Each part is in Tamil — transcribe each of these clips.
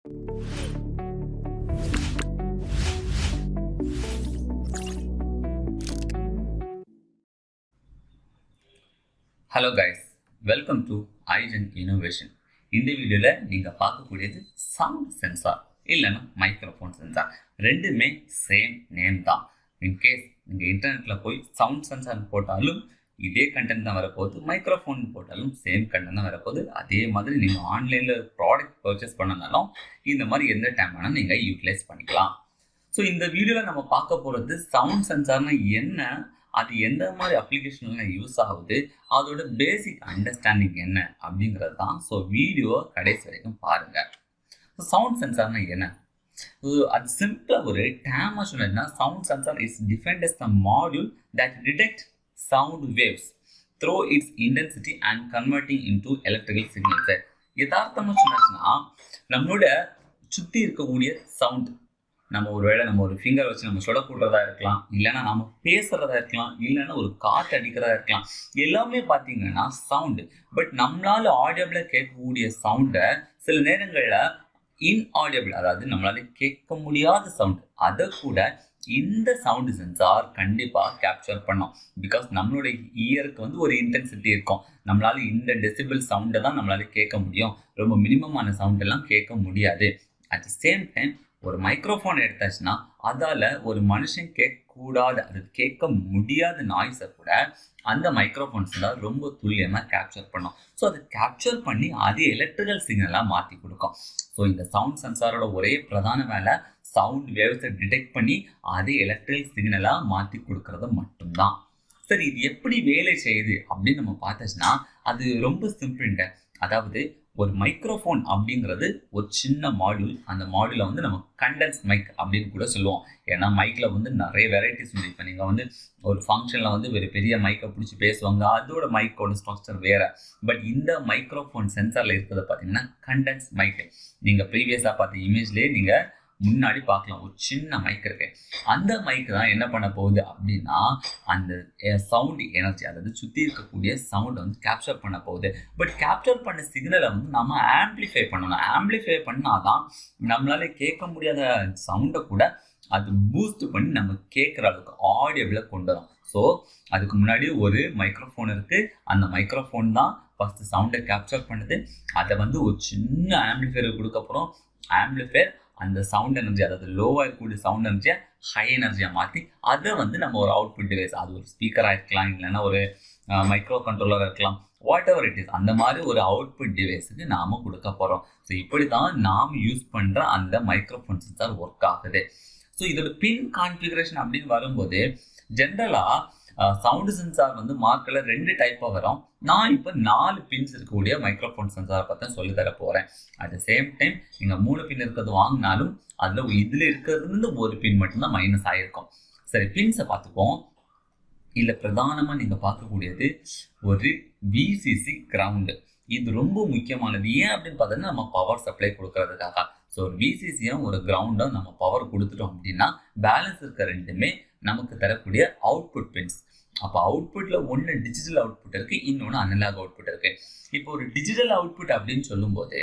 Hello guys, welcome to eigen innovation. இந்த வீடியோவில் நீங்கள் பார்க்கக்கூடியது சவுண்ட் சென்சார் இல்லைன்னா மைக்ரோஃபோன் சென்சார். ரெண்டுமே சேம் நேம் தான். இன்கேஸ் நீங்கள் இன்டர்நெட்டில் போய் சவுண்ட் சென்சார் போட்டாலும் இதே கண்டென்ட் தான் வரப்போகுது, மைக்ரோஃபோன் போட்டாலும் சேம் கண்டென்ட் தான் வரப்போகுது. அதே மாதிரி நீங்கள் ஆன்லைனில் ப்ராடக்ட் பர்ச்சேஸ் பண்ணனாலும் இந்த மாதிரி எந்த டைம் வேணால் நீங்கள் யூட்டிலைஸ் பண்ணிக்கலாம். ஸோ இந்த வீடியோவில் நம்ம பார்க்க போகிறது சவுண்ட் சென்சார்னா என்ன, அது எந்த மாதிரி அப்ளிகேஷன்லாம் யூஸ் ஆகுது, அதோட பேசிக் அண்டர்ஸ்டாண்டிங் என்ன அப்படிங்கிறது தான். ஸோ வீடியோ கடைசி வரைக்கும் பாருங்கள். சவுண்ட் சென்சார்னா என்ன, அது சிம்பிளாக ஒரு டேமாக சொன்னதுன்னா, sound sensor is defined as the module that detect sound waves through its intensity and converting into electrical signals. யதார்த்தமாக சொன்னாச்சுன்னா, நம்மளோட சுற்றி இருக்கக்கூடிய சவுண்ட், நம்ம ஒரு ஃபிங்கர் வச்சு நம்ம சுட கூடுறதா இருக்கலாம், இல்லைன்னா நம்ம பேசுறதா இருக்கலாம், இல்லைன்னா ஒரு காற்று அடிக்கிறதா இருக்கலாம். எல்லாமே பார்த்தீங்கன்னா சவுண்டு. பட் நம்மளால ஆடியபிளாக கேட்கக்கூடிய சவுண்டை சில நேரங்களில் இன்ஆடியபிள், அதாவது நம்மளால கேட்க முடியாத சவுண்ட், அதை கூட இந்த சவுண்டு சென்சார் கண்டிப்பாக கேப்சர் பண்ணோம். பிகாஸ் நம்மளுடைய இயருக்கு ஒரு இன்டென்சிட்டி இருக்கும். நம்மளால இந்த டெசிபிள் சவுண்டை தான் நம்மளால கேட்க முடியும். ரொம்ப மினிமமான சவுண்டெல்லாம் கேட்க முடியாது. அட் த சேம் டைம் ஒரு மைக்ரோஃபோன் எடுத்தாச்சுன்னா அதால் ஒரு மனுஷன் கேட்கக்கூடாது, அது கேட்க முடியாத நாய்ஸை கூட அந்த மைக்ரோஃபோன்ஸ் தான் ரொம்ப துல்லியமாக கேப்சர் பண்ணும். ஸோ அதை கேப்சர் பண்ணி அது எலக்ட்ரிக்கல் சிக்னலாக மாற்றி கொடுக்கும். ஸோ இந்த சவுண்ட் சென்சாரோட ஒரே பிரதான வேலை சவுண்ட் வேவ்ஸை டிடெக்ட் பண்ணி அதை எலக்ட்ரிக்கல் சிக்னலாக மாற்றி கொடுக்கறது மட்டும்தான். சரி, இது எப்படி வேலை செய்யுது அப்படின்னு நம்ம பார்த்தாச்சுன்னா அது ரொம்ப சிம்பிள்ங்க. அதாவது ஒரு மைக்ரோஃபோன் அப்படிங்கிறது ஒரு சின்ன மாடியூல். அந்த மாடியூலை நம்ம கண்டென்ஸ் மைக் அப்படின்னு கூட சொல்லுவோம். ஏன்னா மைக்கில் நிறைய வெரைட்டிஸ் உண்டு. இப்போ நீங்கள் ஒரு ஃபங்க்ஷனில் ஒரு பெரிய மைக்கை பிடிச்சி பேசுவாங்க, அதோட மைக்கோட ஸ்ட்ரக்சர் வேறு. பட் இந்த மைக்ரோஃபோன் சென்சாரில் இருக்கிறத பார்த்தீங்கன்னா கண்டென்ஸ் மைக்கு. நீங்கள் ப்ரீவியஸாக பார்த்த இமேஜ்லேயே நீங்கள் முன்னாடி பார்க்கலாம், ஒரு சின்ன மைக் இருக்கு. அந்த மைக் தான் என்ன பண்ண போகுது அப்படின்னா அந்த சவுண்ட் எனர்ஜி, அதாவது சுற்றி இருக்கக்கூடிய சவுண்டை கேப்சர் பண்ண போகுது. பட் கேப்சர் பண்ண சிக்னலை நம்ம ஆம்பிளிஃபை பண்ணணும். ஆம்பிளிஃபை பண்ணாதான் நம்மளால கேட்க முடியாத சவுண்டை கூட அது பூஸ்ட் பண்ணி நம்ம கேட்குற அளவுக்கு ஆடியபிளாக கொண்டு வரும். ஸோ அதுக்கு முன்னாடி ஒரு மைக்ரோஃபோன் இருக்குது. அந்த மைக்ரோஃபோன் தான் ஃபஸ்ட்டு சவுண்டை கேப்சர் பண்ணுது. அதை ஒரு சின்ன ஆம்பிளிஃபையர் கொடுக்கப்புறம் ஆம்பிளிஃபையர் அந்த சவுண்ட் எனர்ஜி, அதாவது லோவாக இருக்கக்கூடிய சவுண்ட் எனர்ஜியை ஹை எனர்ஜியாக மாற்றி அதை நம்ம ஒரு அவுட்புட் டிவைஸ், அது ஒரு ஸ்பீக்கராக இருக்கலாம், இல்லைன்னா ஒரு மைக்ரோ கண்ட்ரோலராக இருக்கலாம், வாட் எவர் இட் இஸ், அந்த மாதிரி ஒரு அவுட்புட் டிவைஸுக்கு நாம் கொடுக்க போகிறோம். ஸோ இப்படி தான் நாம் யூஸ் பண்ணுற அந்த மைக்ரோஃபோன் சென்சார் ஒர்க் ஆகுது. ஸோ இதோட பின் கான்ஃபிகரேஷன் அப்படின்னு வரும்போது ஜென்ரலாக சவுண்டு சென்சார் மார்க்கில் 2 டைப்பாக வரும். நான் இப்போ 4 பின்ஸ் இருக்கக்கூடிய மைக்ரோஃபோன் சென்சாரை பற்றி சொல்லி தர போகிறேன். அட் த சேம் டைம் நீங்கள் 3 பின் இருக்கிறது வாங்கினாலும் அதில் இதில் இருக்கிறது ஒரு பின் மட்டும்தான் மைனஸ் ஆகிருக்கும். சரி, பின்ஸை பார்த்துப்போம். இல்லை பிரதானமாக நீங்கள் பார்க்கக்கூடியது ஒரு விசிசி கிரவுண்டு. இது ரொம்ப முக்கியமானது. ஏன் அப்படின்னு பார்த்தோன்னா நம்ம பவர் சப்ளை கொடுக்கறதுக்காக. ஸோ ஒரு விசிசியும் ஒரு கிரவுண்டும் நம்ம பவர் கொடுத்துட்டோம் அப்படின்னா பேலன்ஸ் இருக்க ரெண்டுமே நமக்கு தரக்கூடிய அவுட்புட் பின்ஸ். அப்போ அவுட்புட்டில் ஒன்று டிஜிட்டல் அவுட்புட் இருக்குது, இன்னொன்று அனலாக் அவுட்புட் இருக்குது. இப்போ ஒரு டிஜிட்டல் அவுட்புட் அப்படின்னு சொல்லும்போது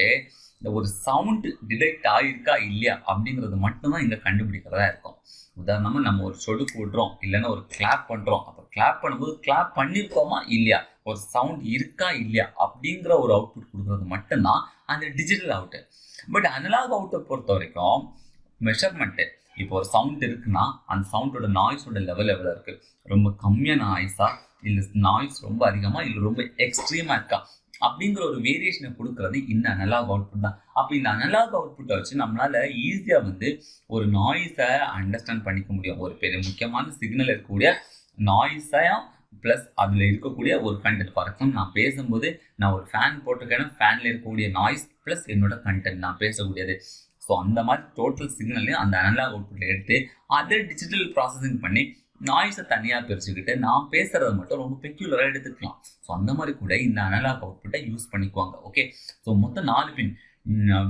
இந்த ஒரு சவுண்ட் டிடெக்ட் ஆகிருக்கா இல்லையா அப்படிங்கிறது மட்டும்தான் இங்கே கண்டுபிடிக்கிறதா இருக்கும். உதாரணமாக நம்ம ஒரு சொடுக்கு விடுறோம், இல்லைன்னா ஒரு கிளாப் பண்ணுறோம். அப்போ கிளாப் பண்ணும்போது கிளாப் பண்ணியிருக்கோமா இல்லையா, ஒரு சவுண்ட் இருக்கா இல்லையா அப்படிங்கிற ஒரு அவுட்புட் கொடுக்குறது மட்டும்தான் அந்த டிஜிட்டல் அவுட்டு. பட் அனலாக் அவுட்டை பொறுத்த வரைக்கும் மெஷர்மெண்ட்டு, இப்போ ஒரு சவுண்ட் இருக்குன்னா அந்த சவுண்டோட நாய்ஸோட லெவல் எவ்வளோ இருக்குது, ரொம்ப கம்மியான நாய்ஸா, இல்லை நாய்ஸ் ரொம்ப அதிகமாக, இல்லை ரொம்ப எக்ஸ்ட்ரீமாக இருக்கா அப்படிங்கிற ஒரு வேரியேஷனை கொடுக்கறது இந்த அனலாக் அவுட்புட் தான். அப்போ இந்த அனலாக் அவுட்புட்டை வச்சு நம்மளால் ஈஸியாக ஒரு நாய்ஸை அண்டர்ஸ்டாண்ட் பண்ணிக்க முடியும். ஒரு பெரிய முக்கியமான சிக்னல் இருக்கக்கூடிய நாய்ஸையும் ப்ளஸ் அதில் இருக்கக்கூடிய ஒரு கண்டென்ட். ஃபார் எக்ஸாம்பிள் நான் பேசும்போது நான் ஒரு ஃபேன் போட்டிருக்கேன்னா ஃபேனில் இருக்கக்கூடிய நாய்ஸ் ப்ளஸ் என்னோட கண்டென்ட் நான் பேசக்கூடியது. ஸோ அந்த மாதிரி டோட்டல் சிக்னலையும் அந்த அனலாக் அவுட்புட்டில் எடுத்து அதை டிஜிட்டல் ப்ராசஸிங் பண்ணி நாய்ஸை தனியாக பிரிச்சுக்கிட்டு நான் பேசுகிறத மட்டும் ரொம்ப பெக்யூலராக எடுத்துக்கலாம். ஸோ அந்த மாதிரி கூட இந்த அனலாக் அவுட்புட்டை யூஸ் பண்ணிக்குவாங்க. ஓகே, ஸோ மொத்தம் 4 pin,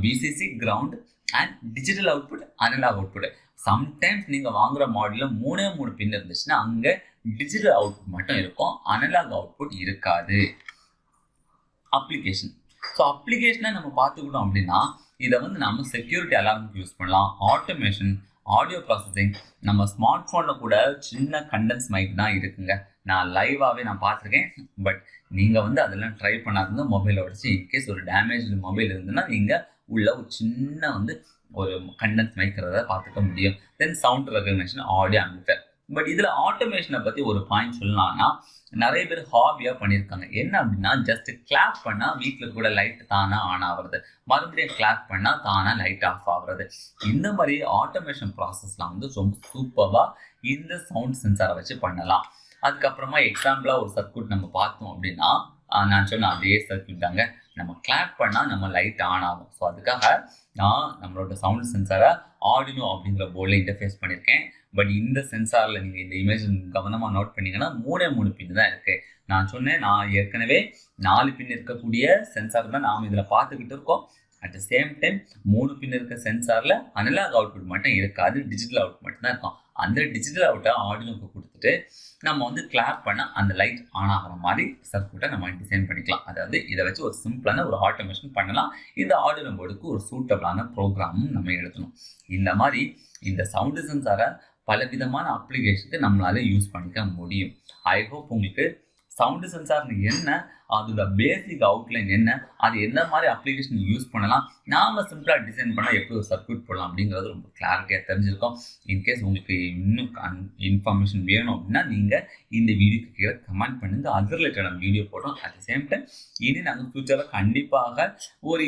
VCC, ground and digital output, analog output. Sometimes நீங்கள் வாங்குகிற மாடலில் 3 பின் இருந்துச்சுன்னா அங்கே டிஜிட்டல் அவுட்புட் மட்டும் இருக்கும், அனலாக் அவுட்புட் இருக்காது. அப்ளிகேஷன். ஸோ அப்ளிகேஷனை நம்ம பார்த்துக்கிட்டோம் அப்படின்னா இதை வந்து நம்ம செக்யூரிட்டி அலார்முக்கு யூஸ் பண்ணலாம், ஆட்டோமேஷன், ஆடியோ ப்ராசஸிங். நம்ம ஸ்மார்ட் ஃபோனில் கூட சின்ன கண்டென்ஸ் மைக் தான் இருக்குங்க. நான் லைவாகவே நான் பார்த்துருக்கேன். பட் நீங்கள் வந்து அதெல்லாம் ட்ரை பண்ணாதுங்க. மொபைலை உடச்சி இன்கேஸ் ஒரு டேமேஜ் மொபைல் இருந்ததுன்னா நீங்கள் உள்ள ஒரு சின்ன வந்து ஒரு கண்டென்ஸ் மைக்கிறத பார்த்துக்க முடியும். Then sound recognition, audio amplifier. But இதில் ஆட்டோமேஷனை பற்றி ஒரு பாயிண்ட் சொல்லலாம்னா, நிறைய பேர் ஹாபியாக பண்ணியிருக்காங்க. என்ன அப்படின்னா, ஜஸ்ட் கிளாப் பண்ணால் வீட்டில் கூட லைட் தானாக ஆன் ஆகிறது, மறுபடியும் கிளாப் பண்ணால் தானாக லைட் ஆஃப் ஆகுறது. இந்த மாதிரி ஆட்டோமேஷன் ப்ராசஸ்லாம் வந்து ரொம்ப சூப்பராக இந்த சவுண்ட் சென்சாரை வச்சு பண்ணலாம். அதுக்கப்புறமா எக்ஸாம்பிளாக ஒரு சர்க்யூட் நம்ம பார்த்தோம் அப்படின்னா, நான் சொன்ன அதே சர்க்யூட் தாங்க. நம்ம கிளாப் பண்ணால் நம்ம லைட் ஆன் ஆகும். ஸோ அதுக்காக நான் நம்மளோட சவுண்ட் சென்சாரை ஆர்டினோ அப்படிங்கிற போர்டில் இன்டர்ஃபேஸ் பண்ணியிருக்கேன். பட் இந்த சென்சாரில் நீங்கள் இந்த இமேஜ் கவனமாக நோட் பண்ணிங்கன்னா 3 பின் தான் இருக்குது. நான் சொன்னேன், நான் ஏற்கனவே 4 பின் இருக்கக்கூடிய சென்சார் தான் நாம் இதில் பார்த்துக்கிட்டு இருக்கோம். அட் த சேம் டைம் 3 பின் இருக்க சென்சாரில் அனலாக் அவுட்புட் மட்டும் இருக்காது, டிஜிட்டல் அவுட் மட்டும் தான் இருக்கும். அந்த டிஜிட்டல் அவுட்டை ஆடியோக்கு கொடுத்துட்டு நம்ம வந்து கிளாப் பண்ண அந்த லைட் ஆன் ஆகிற மாதிரி சர்க்யூட்டை நம்ம டிசைன் பண்ணிக்கலாம். அதாவது இதை வச்சு ஒரு சிம்பிளான ஒரு ஆட்டோமேஷன் பண்ணலாம். இந்த ஆடியோ போர்டுக்கு ஒரு சூட்டபிளான ப்ரோக்ராமும் நம்ம எழுதணும். இந்த மாதிரி இந்த சவுண்டு சென்சாரை பலவிதமான அப்ளிகேஷனுக்கு நம்மளால யூஸ் பண்ணிக்க முடியும். ஐ ஹோப் உங்களுக்கு சவுண்டு சென்சார்னு என்ன, அதோட பேசிக் அவுட்லைன் என்ன, அது எந்த மாதிரி அப்ளிகேஷன் யூஸ் பண்ணலாம், நாம் சிம்பிளாக டிசைன் பண்ணால் எப்படி ஒரு சர்க்யூட் போடலாம் அப்படிங்கிறது ரொம்ப கிளாரிட்டியாக தெரிஞ்சிருக்கோம். இன்கேஸ் உங்களுக்கு இன்னும் இன்ஃபர்மேஷன் வேணும் அப்படின்னா நீங்கள் இந்த வீடியோக்கு கீழே கமெண்ட் பண்ணுங்கள். அது ரிலேட்டடான வீடியோ போடுறோம். அட் த சேம் டைம் இனி நாங்கள் ஃபியூச்சரில் கண்டிப்பாக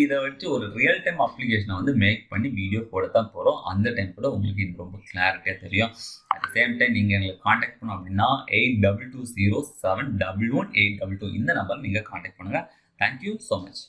இதை வச்சு ஒரு ரியல் டைம் அப்ளிகேஷனை வந்து மேக் பண்ணி வீடியோ போட தான் போகிறோம். அந்த டைம் கூட உங்களுக்கு இது ரொம்ப கிளாரிட்டியாக தெரியும். அட் த சேம் டைம் நீங்கள் எங்களை காண்டாக்ட் பண்ணோம் அப்படின்னா 8220711822 இந்த நம்பர் நீங்கள் காண்டாக்ட் பண்ணுங்கள். Thank you so much.